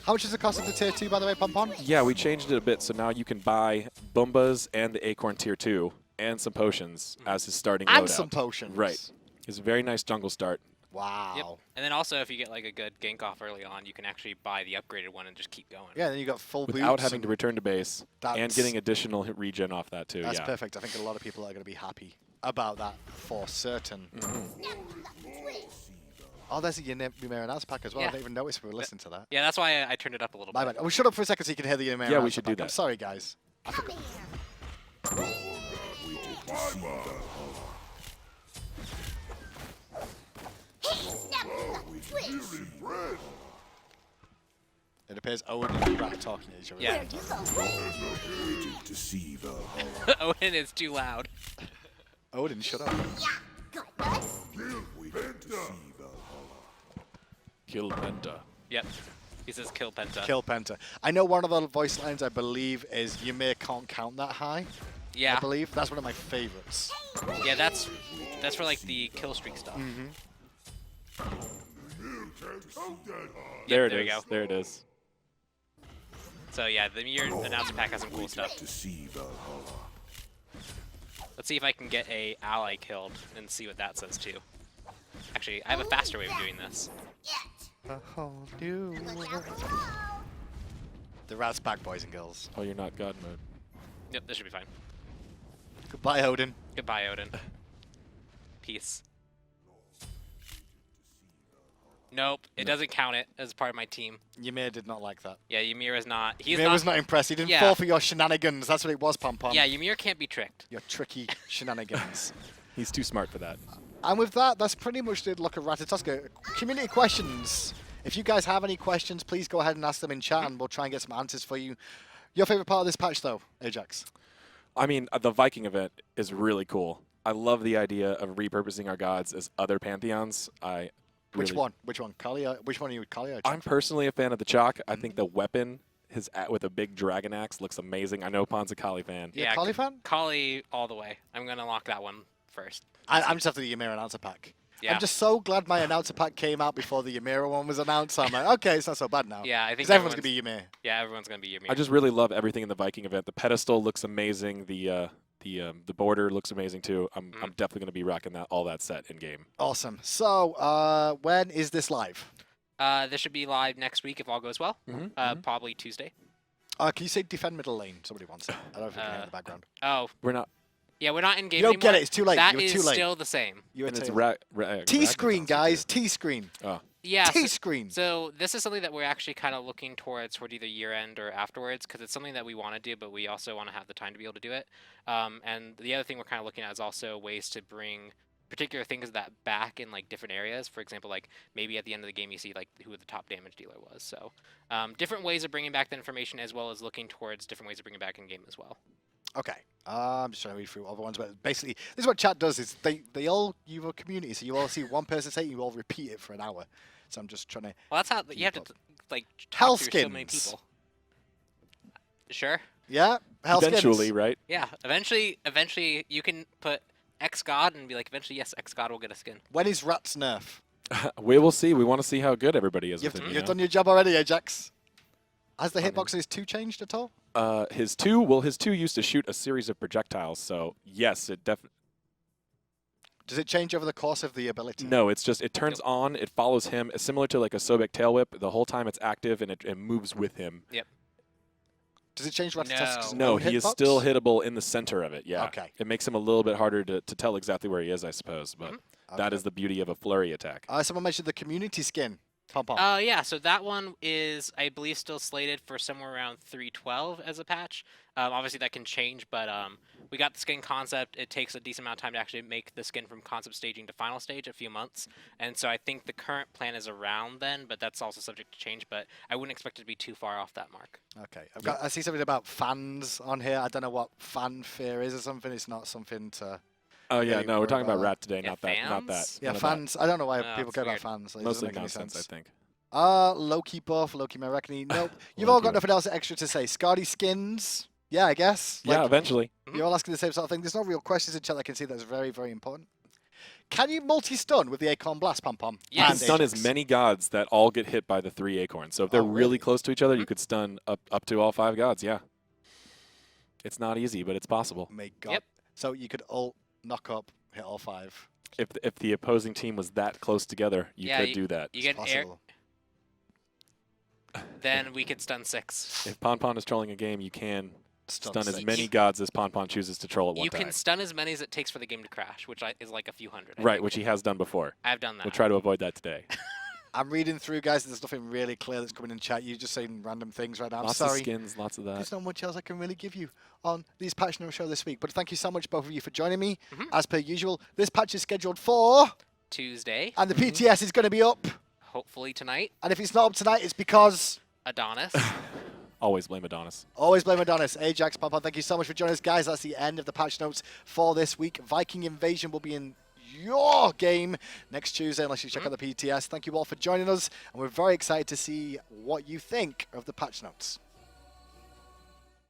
How much is the cost of the tier 2, by the way, Pompon? Yeah, we changed it a bit, so now you can buy Boombas and the Acorn tier 2 and some potions as his starting And loadout. some potions. Right. It's a very nice jungle start. Wow. Yep. And then also, if you get like a good gank off early on, you can actually buy the upgraded one and just keep going. Yeah, then you got full Without boots having and to return to base and that's- getting additional regen off that too. That's yeah. perfect. I think a lot of people are going to be happy about that for certain. Oh, there's a Ymir announce pack as well. Yeah. I didn't even notice we were listening to that. Yeah, that's why I turned it up a little My bit. bad. Oh, shut up for a second so you can hear the Ymir Yeah, we announce should pack. do I'm that. sorry, guys. I forgot. It appears Owen and Rat are talking to each other. Yeah. Odin is too loud. Odin, shut up. Kill Penta. Yep. He says kill Penta. Kill Penta. I know one of the voice lines, I believe, is Ymir can't count that high. Yeah. I believe. That's one of my favorites. Yeah, that's for like the kill streak stuff. There it there is. we go. There it is. So yeah, the Ymir announcer pack has some cool stuff. Let's see if I can get a ally killed and see what that says too. Actually, I have a faster way of doing this. A whole new world. The Rat's back, boys and girls. Oh, you're not God mode. Yep, this should be fine. Goodbye, Odin. Goodbye, Odin. Peace. Nope, it doesn't count it as part of my team. Ymir did not like that. Yeah, Ymir is not. He's Ymir was not impressed. He didn't Yeah. fall for your shenanigans. That's what it was, Pom Pom. Yeah, Ymir can't be tricked. Your tricky shenanigans. He's too smart for that. And with that, that's pretty much the look at Ratatoskr. Community questions. If you guys have any questions, please go ahead and ask them in chat, and we'll try and get some answers for you. Your favorite part of this patch, though, Ajax? I mean, the Viking event is really cool. I love the idea of repurposing our gods as other pantheons. Which Really- one? Which one? Kali? Which one are you, Kali? I'm personally a fan of the Chalk. I think the weapon, with a big dragon axe, looks amazing. I know Pon's a Kali fan. You a Yeah, Kali fan? Kali all the way. I'm gonna lock that one first. I'm just after the Ymir announcer pack. Yeah. I'm just so glad my announcer pack came out before the Ymir one was announced. So I'm like, okay, it's not so bad now. Yeah, I think Because everyone's going to be Ymir. Yeah, everyone's gonna be Ymir. I just really love everything in the Viking event. The pedestal looks amazing. The border looks amazing too. I'm definitely going to be rocking all that set in game. Awesome. So, when is this live? This should be live next week if all goes well. Probably Tuesday. Can you say defend middle lane? Somebody wants it. I don't know if you can hear in the background. Oh, We're not. yeah, we're not in game You don't anymore. get it. It's too late. That You were is too late. still the same. You And it's T-screen, guys. T-screen. Oh. Yeah. so- T-screen. So this is something that we're actually kind of looking towards toward either year end or afterwards, because it's something that we want to do, but we also want to have the time to be able to do it. And the other thing we're kind of looking at is also ways to bring particular things that back in like different areas. For example, like maybe at the end of the game you see like who the top damage dealer was. So different ways of bringing back the information, as well as looking towards different ways of bringing back in game as well. Okay. I'm just trying to read through other ones, but basically, this is what chat does: is they all you have a community, so you all see one person say, it, you all repeat it for an hour. So I'm just trying to. Well, that's how you have to Keep like Hell talk through so many skins. people. Sure. Yeah. Hellskins. Eventually, right? Yeah. Eventually, you can put X God and be like, eventually, yes, X God will get a skin. When is Rat's nerf? We will see. We want to see how good everybody is You've, with him. you've done your job already, Ajax. Has the hitbox on his 2 changed at all? His 2 used to shoot a series of projectiles, so yes, it definitely. Does it change over the course of the ability? No, it's just it turns on, it follows him. It's similar to like a Sobek tail whip. The whole time it's active and it moves with him. Yep. Does it change Ratatosk's No, own he is hitbox? still hittable in the center of it, yeah. Okay. It makes him a little bit harder to tell exactly where he is, I suppose, but that Okay. is the beauty of a flurry attack. Someone mentioned the community skin. Pom Pom. Yeah, so that one is, I believe, still slated for somewhere around 3.12 as a patch. Obviously, that can change, but we got the skin concept. It takes a decent amount of time to actually make the skin from concept staging to final stage, a few months. And so I think the current plan is around then, but that's also subject to change. But I wouldn't expect it to be too far off that mark. Okay. I see something about fans on here. I don't know what fanfare is or something. It's not something to... Oh, yeah, really no, we're worry talking about about that. Rat today, Yeah, not that. fans? Yeah, None of that. fans. I don't know why No, people it's care about weird. fans. Like, it Mostly doesn't make any nonsense, sense. I think. Loki buff, Loki Marekni. Nope. You've all Loki got nothing else extra to say. Scotty skins. Yeah, I guess. Yeah, Like, eventually. you're all asking the same sort of thing. There's no real questions in chat. I can see that's very, very important. Can you multi-stun with the Acorn Blast, Pom Pom? Yes. You can stun as many gods that all get hit by the 3 acorns. So if they're Oh, really really? close to each other, you could stun up to all 5 gods, yeah. It's not easy, but it's possible. May God. Yep. So you could ult, knock up, hit all 5. If the opposing team was that close together, you Yeah, could do that. You get air, Possible. then we could stun 6. If Pon Pon is trolling a game, you can stun as 6. many gods as Pon Pon chooses to troll at one You time. can stun as many as it takes for the game to crash, which is like a few hundred. I Right, think. which he has done before. I've done that. We'll try to avoid that today. I'm reading through, guys. There's nothing really clear that's coming in chat. You're just saying random things right now. I'm Lots sorry. of skins, lots of that. There's not much else I can really give you on these Patch Notes show this week. But thank you so much, both of you, for joining me. As per usual, this patch is scheduled for... Tuesday, And the PTS is going to be up. hopefully tonight. And if it's not up tonight, it's because... Adonis. Always blame Adonis. Always blame Adonis. Ajax, Pom Pom, thank you so much for joining us, guys. That's the end of the Patch Notes for this week. Viking Invasion will be in your game next Tuesday, unless you check out the PTS. Thank you all for joining us, and we're very excited to see what you think of the Patch Notes.